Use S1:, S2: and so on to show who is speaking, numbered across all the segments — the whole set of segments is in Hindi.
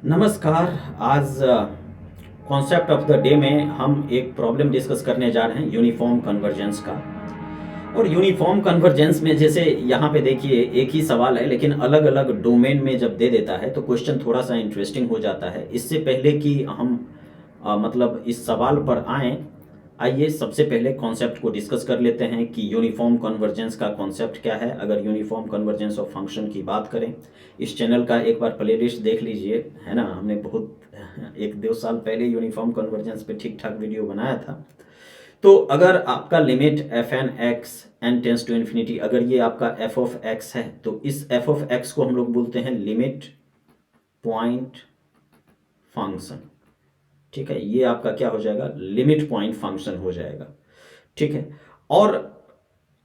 S1: नमस्कार। आज कॉन्सेप्ट ऑफ द डे में हम एक प्रॉब्लम डिस्कस करने जा रहे हैं यूनिफॉर्म कन्वर्जेंस का। और यूनिफॉर्म कन्वर्जेंस में जैसे यहाँ पे देखिए एक ही सवाल है लेकिन अलग अलग डोमेन में जब दे देता है तो क्वेश्चन थोड़ा सा इंटरेस्टिंग हो जाता है। इससे पहले कि हम मतलब इस सवाल पर आएँ, आइए सबसे पहले कॉन्सेप्ट को डिस्कस कर लेते हैं कि यूनिफॉर्म कन्वर्जेंस का कॉन्सेप्ट क्या है। अगर यूनिफॉर्म कन्वर्जेंस ऑफ फंक्शन की बात करें, इस चैनल का एक बार प्लेलिस्ट देख लीजिए, है ना। हमने बहुत 1-2 साल पहले यूनिफॉर्म कन्वर्जेंस पे ठीक ठाक वीडियो बनाया था। तो अगर आपका limit f n x n tends to infinity, अगर ये आपका एफ ऑफ एक्स है तो इस एफ ऑफ एक्स को हम लोग बोलते हैं लिमिट पॉइंट फंक्शन। ठीक है, ये आपका क्या हो जाएगा, लिमिट पॉइंट फंक्शन हो जाएगा। ठीक है, और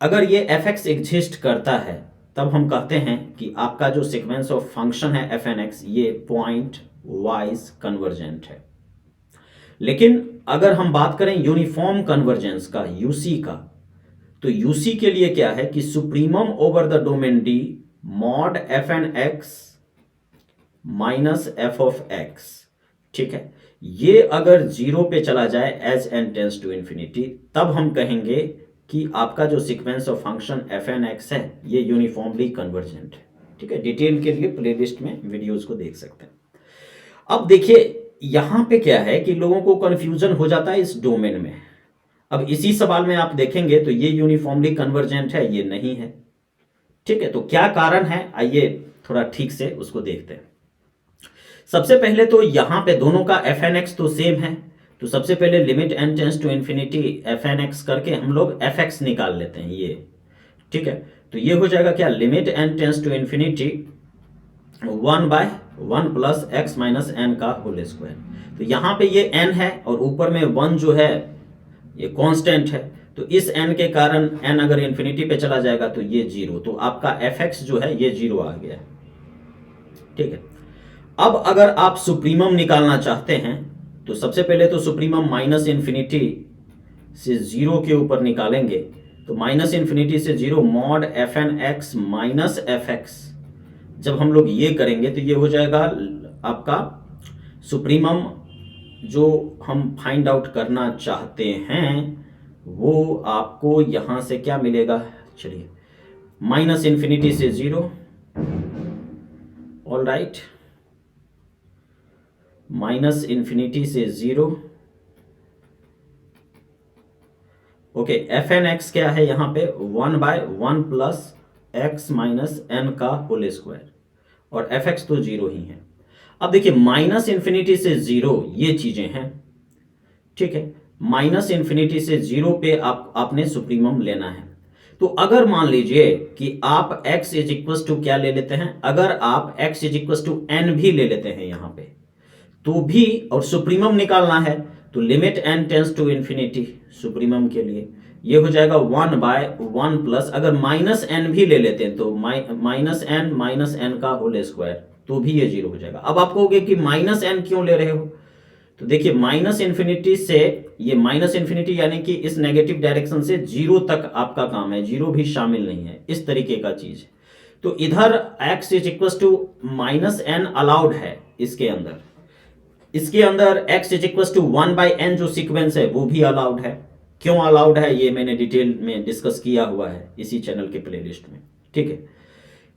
S1: अगर ये एफ एक्स एग्जिस्ट करता है तब हम कहते हैं कि आपका जो सीक्वेंस ऑफ फंक्शन है एफ एन एक्स ये पॉइंट वाइज कन्वर्जेंट है। लेकिन अगर हम बात करें यूनिफॉर्म कन्वर्जेंस का, यूसी का, तो यूसी के लिए क्या है कि supremum over the domain d mod f n x minus f of x. ठीक है, ये अगर जीरो पे चला जाए as n tends to infinity, तब हम कहेंगे कि आपका जो sequence of function f n x है ये यूनिफॉर्मली कन्वर्जेंट है। ठीक है, डिटेल के लिए प्लेलिस्ट में वीडियोस को देख सकते हैं। अब देखिए यहां पे क्या है कि लोगों को कंफ्यूजन हो जाता है इस डोमेन में। अब इसी सवाल में आप देखेंगे तो ये यूनिफॉर्मली कन्वर्जेंट है, ये नहीं है। ठीक है, तो क्या कारण है, आइए थोड़ा ठीक से उसको देखते हैं। सबसे पहले तो यहां पे दोनों का एफ एन एक्स तो सेम है, तो सबसे पहले limit n tends to infinity f n x करके हम लोग एफ एक्स निकाल लेते हैं ये। ठीक है, तो ये हो जाएगा क्या, limit n tends to infinity 1/1 plus x minus n का होल स्क्वायर। तो यहाँ पे ये एन है और ऊपर में 1 जो है ये कांस्टेंट है, तो इस एन के कारण एन अगर इन्फिनिटी पे चला जाएगा तो ये जीरो, तो आपका एफ एक्स जो है ये जीरो आ गया। ठीक है, अब अगर आप सुप्रीमम निकालना चाहते हैं तो सबसे पहले तो सुप्रीमम माइनस इन्फिनिटी से जीरो के ऊपर निकालेंगे। तो माइनस इन्फिनिटी से zero mod f n x minus f x, जब हम लोग ये करेंगे तो ये हो जाएगा आपका सुप्रीमम जो हम फाइंड आउट करना चाहते हैं वो आपको यहां से क्या मिलेगा, चलिए माइनस इन्फिनिटी से zero, all right, minus infinity से zero. Okay, f n x क्या है यहाँ पे 1/1 प्लस एक्स माइनस एन का होल स्क्वायर, और एफ एक्स तो जीरो ही है। अब देखिए माइनस इन्फिनिटी से जीरो ये चीजें हैं। ठीक है, माइनस इन्फिनिटी से जीरो पे आपने सुप्रीमम लेना है। तो अगर मान लीजिए कि आप x इज इक्वल टू क्या ले लेते हैं, अगर आप x is equal to n भी ले लेते हैं यहां पे तो भी, और सुप्रीमम निकालना है तो limit n tends to infinity supremum के लिए ये हो जाएगा 1/1 प्लस, अगर माइनस एन भी ले लेते हैं तो माइनस एन का होल स्क्वायर, तो भी ये जीरो हो जाएगा। अब आप कहोगे कि माइनस एन क्यों ले रहे हो, तो देखिए माइनस इन्फिनिटी से ये माइनस इन्फिनिटी यानी कि इस नेगेटिव डायरेक्शन से जीरो तक आपका काम है, जीरो भी शामिल नहीं है, इस तरीके का चीज। तो इधर x is equal to minus n allowed है, इसके अंदर x is equal to 1/n जो सीक्वेंस है वो भी अलाउड है। क्यों अलाउड है ये मैंने डिटेल में डिस्कस किया हुआ है इसी चैनल के प्लेलिस्ट में। ठीक है,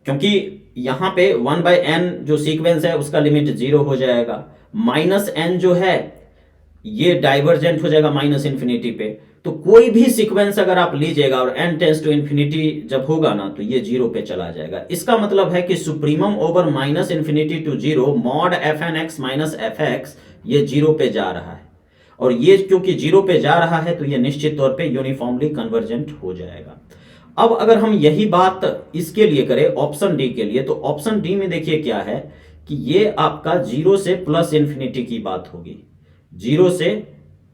S1: क्योंकि यहां पे 1/n जो सीक्वेंस है उसका लिमिट जीरो हो जाएगा, माइनस एन जो है ये डाइवर्जेंट हो जाएगा माइनस इन्फिनिटी पे। तो कोई भी सीक्वेंस अगर आप लीजिएगा और n टेंस टू इन्फिनिटी जब होगा ना तो ये जीरो पे चला जाएगा। इसका मतलब है कि supremum over minus infinity to zero mod f n x minus f x ये जीरो पे जा रहा है, और ये क्योंकि जीरो पे जा रहा है तो ये निश्चित तौर पे यूनिफॉर्मली कन्वर्जेंट हो जाएगा। अब अगर हम यही बात इसके लिए करें ऑप्शन डी के लिए, तो ऑप्शन डी में देखिए क्या है कि ये आपका जीरो से प्लस इन्फिनिटी की बात होगी, जीरो से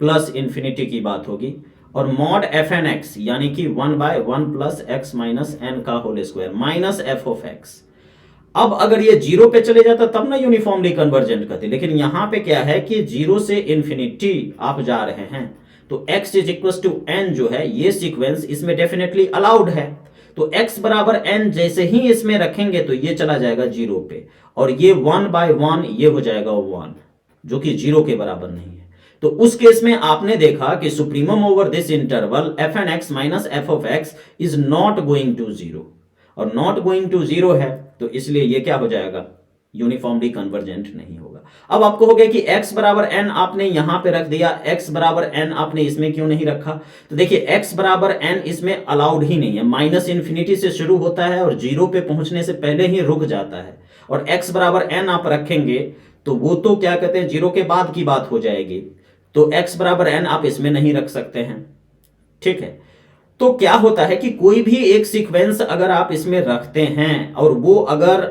S1: प्लस इन्फिनिटी की बात होगी, और मॉड एफ एन एक्स यानी कि 1/1 प्लस एक्स माइनस एन का whole square minus f of x. अब अगर ये जीरो पे चले जाता तब ना यूनिफॉर्मली कन्वर्जेंट करते, लेकिन यहां पे क्या है कि जीरो से इन्फिनिटी आप जा रहे हैं तो x is equal to n जो है ये सीक्वेंस इसमें डेफिनेटली अलाउड है। तो x बराबर n जैसे ही इसमें रखेंगे तो ये चला जाएगा जीरो पे, और ये 1/1 ये हो जाएगा 1, जो कि 0 के बराबर नहीं है। तो उस केस में आपने देखा कि supremum over this interval f n x minus f of x is not going to 0, और नॉट गोइंग टू 0 है, तो इसलिए ये क्या हो जाएगा, यूनिफॉर्मली कन्वर्जेंट नहीं होगा। अब आपको हो गया कि x बराबर n आपने यहां पे रख दिया, x बराबर n आपने इसमें क्यों नहीं रखा? तो देखिए x बराबर n इसमें अलाउड ही नहीं है, माइनस इन्फिनिटी से शुरू होता है और 0 पे पहुंचने से पहले ही रुक जाता है, और x बराबर n आप रखेंगे तो वो तो क्या कहते हैं 0 के बाद की बात हो जाएगी, तो x बराबर n आप इसमें नहीं रख सकते हैं। ठीक है, तो क्या होता है कि कोई भी एक सीक्वेंस अगर आप इसमें रखते हैं और वो अगर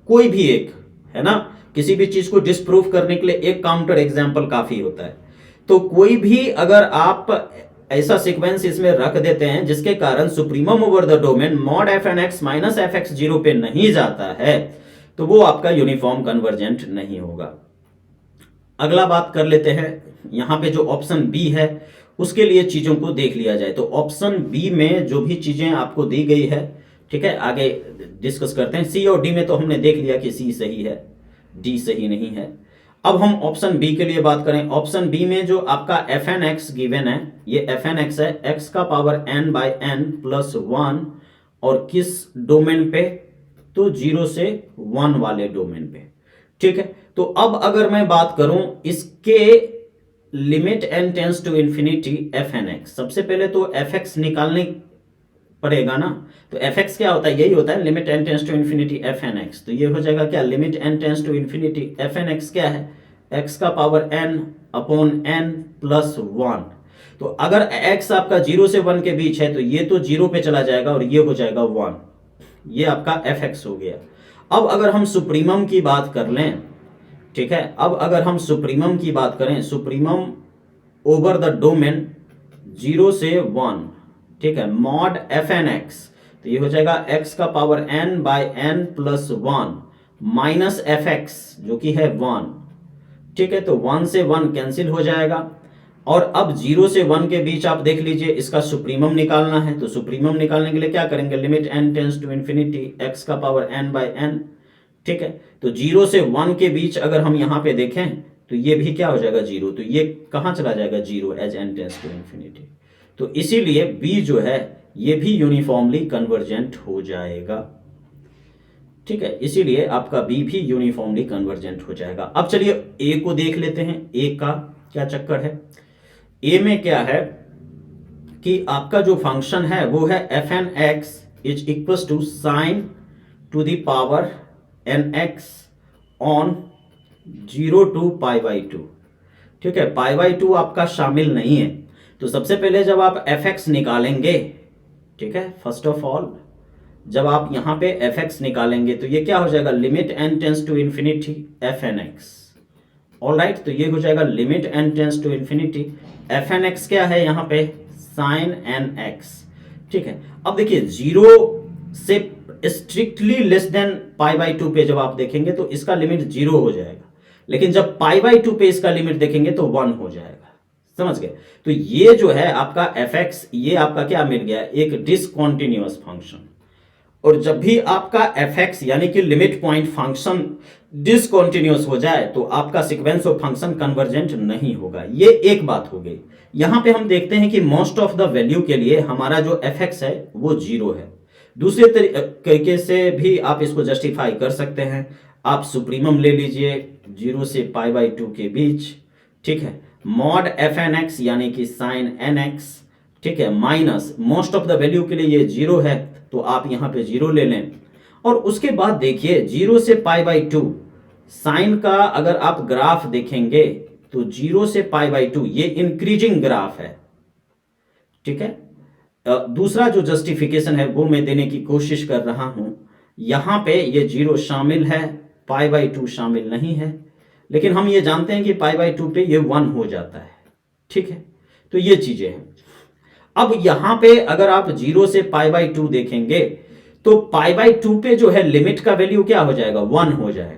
S1: कोई भी एक है ना, किसी भी चीज को डिस्प्रूव करने के लिए एक काउंटर एग्जांपल काफी होता है, तो कोई भी अगर आप ऐसा सीक्वेंस इसमें रख देते हैं जिसके कारण supremum over the domain mod f n x minus f x 0 पे नहीं जाता है, तो वो आपका यूनिफॉर्म कन्वर्जेंट नहीं होगा। अगला बात कर लेते हैं, यहां पे जो ऑप्शन बी है उसके लिए चीजों को देख लिया जाए। तो ऑप्शन बी में जो भी चीजें आपको दी गई है, ठीक है, आगे डिस्कस करते हैं। सी और डी में तो हमने देख लिया कि सी सही है, डी सही नहीं है। अब हम ऑप्शन बी के लिए बात करें। ऑप्शन बी में जो आपका एफ एन एक्स गिवन है, ये एफ एन एक्स है एक्स का power n by n plus 1, और किस डोमेन पे, तो 0 से 1 वाले डोमेन पे। ठीक है, तो अब अगर मैं बात करूं इसके limit n tends to infinity f n x, सबसे पहले तो एफ एक्स निकालने पड़ेगा ना, तो एफ एक्स क्या होता है, यही होता है limit n tends to infinity f n x. तो ये हो जाएगा क्या, limit n tends to infinity f n x क्या है, x का power n upon n plus 1। तो अगर x आपका 0 से 1 के बीच है तो ये तो 0 पे चला जाएगा और ये हो जाएगा 1, ये आपका एफ एक्स हो गया। अब अगर हम सुप्रीमम की बात कर लें, ठीक है, अब अगर हम सुप्रीमम की बात करें, सुप्रीमम ओवर द डोमेन 0 से 1, ठीक है, मॉड एफ एन एक्स, तो ये हो जाएगा x का power n by n plus 1 minus f x जो कि है 1। ठीक है, तो 1 से 1 कैंसिल हो जाएगा, और अब 0 से 1 के बीच आप देख लीजिए इसका सुप्रीमम निकालना है। तो सुप्रीमम निकालने के लिए क्या करेंगे, limit n tends to infinity x का पावर n बाई n। ठीक है, तो 0 से 1 के बीच अगर हम यहाँ पे देखें तो ये भी क्या हो जाएगा 0, तो ये कहाँ चला जाएगा 0 as n tends to infinity. तो इसीलिए B जो है ये भी यूनिफॉर्मली कन्वर्जेंट हो जाएगा। ठीक है, इसीलिए आपका B भी यूनिफॉर्मली कन्वर्जेंट हो जाएगा। अब चलिए A को देख लेते हैं, A का क्या चक्कर है। A में क्या है कि आपका जो फंक्शन है वो है f n x is equal to sine to the power n x on 0 to π/2। ठीक है, π/2 आपका शामिल नहीं है। तो सबसे पहले जब आप एफ एक्स निकालेंगे, ठीक है, फर्स्ट ऑफ ऑल जब आप यहां पे एफ एक्स निकालेंगे तो ये क्या हो जाएगा, limit n tends to infinity f n x. All right, तो ये हो जाएगा limit n tends to infinity f n x क्या है यहाँ पे, साइन एन एक्स। ठीक है, अब देखिए 0 से स्ट्रिक्टली लेस देन π/2 पे जब आप देखेंगे तो इसका लिमिट 0 हो जाएगा, लेकिन जब π/2 पे इसका लिमिट देखेंगे तो 1 हो जाएगा। समझ गए? तो ये जो है आपका एफ एक्स, ये आपका क्या मिल गया, एक डिसकंटिन्यूअस फंक्शन। और जब भी आपका एफ एक्स यानी कि लिमिट पॉइंट फंक्शन डिसकंटिन्यूअस हो जाए तो आपका सीक्वेंस ऑफ फंक्शन कन्वर्जेंट नहीं होगा। ये एक बात हो गई। यहां पे हम देखते हैं कि मोस्ट ऑफ द वैल्यू के लिए हमारा जो एफ एक्स है वो 0 है। दूसरे तरीके से भी आप इसको जस्टिफाई कर सकते हैं। आप सुप्रीमम ले लीजिए 0 से π/2 के बीच, ठीक है, मॉड एफ एन एक्स यानी कि साइन एन एक्स, ठीक है, minus most of the value के लिए ये 0 है तो आप यहां पे 0 ले लें। और उसके बाद देखिए 0 से π/2 साइन का अगर आप ग्राफ देखेंगे तो 0 से π/2 ये इंक्रीजिंग ग्राफ है। ठीक है, दूसरा जो जस्टिफिकेशन है वो मैं देने की कोशिश कर रहा हूं। यहां पे ये 0 शामिल है, π/2 शामिल नहीं है, लेकिन हम ये जानते हैं कि π/2 पे ये 1 हो जाता है। ठीक है, तो ये चीजें हैं। अब यहां पे अगर आप 0 से π/2 देखेंगे तो π/2 पे जो है लिमिट का वैल्यू क्या हो जाएगा, 1 हो जाएगा।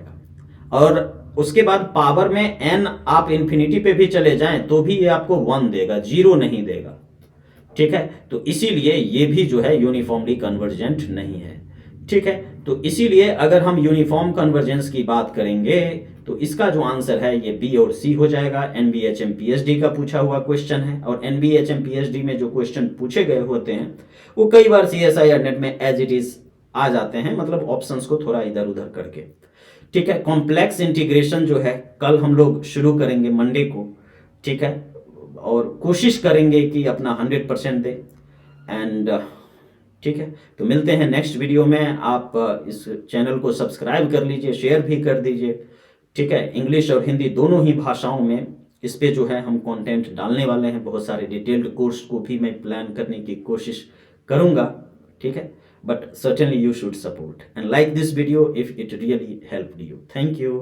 S1: और उसके बाद पावर में n आप इंफिनिटी पे भी चले जाएं तो भी ये आपको 1 देगा, 0 नहीं देगा। ठीक है, तो इसीलिए ये भी जो है यूनिफॉर्मली कन्वर्जेंट नहीं है। ठीक है, तो इसीलिए अगर हम यूनिफॉर्म कन्वर्जेंस की बात करेंगे तो इसका जो आंसर है ये बी और सी हो जाएगा। एनबीएचएम पीएचडी का पूछा हुआ क्वेश्चन है, और एनबीएचएम पीएचडी में जो क्वेश्चन पूछे गए होते हैं वो कई बार सीएसआई और नेट में एज इट इज आ जाते हैं, मतलब ऑप्शंस को थोड़ा इधर उधर करके। ठीक है, कॉम्प्लेक्स इंटीग्रेशन जो है कल हम लोग शुरू करेंगे मंडे को। ठीक है, और कोशिश करेंगे कि अपना 100% दे। एंड ठीक है, तो मिलते हैं नेक्स्ट वीडियो में। आप इस चैनल को सब्सक्राइब कर लीजिए, शेयर भी कर दीजिए। ठीक है, इंग्लिश और हिंदी दोनों ही भाषाओं में इस पे जो है हम कंटेंट डालने वाले हैं। बहुत सारे डिटेल्ड कोर्स को भी मैं प्लान करने की कोशिश करूंगा। ठीक है, but certainly you should support and like this video if it really helped you. Thank you.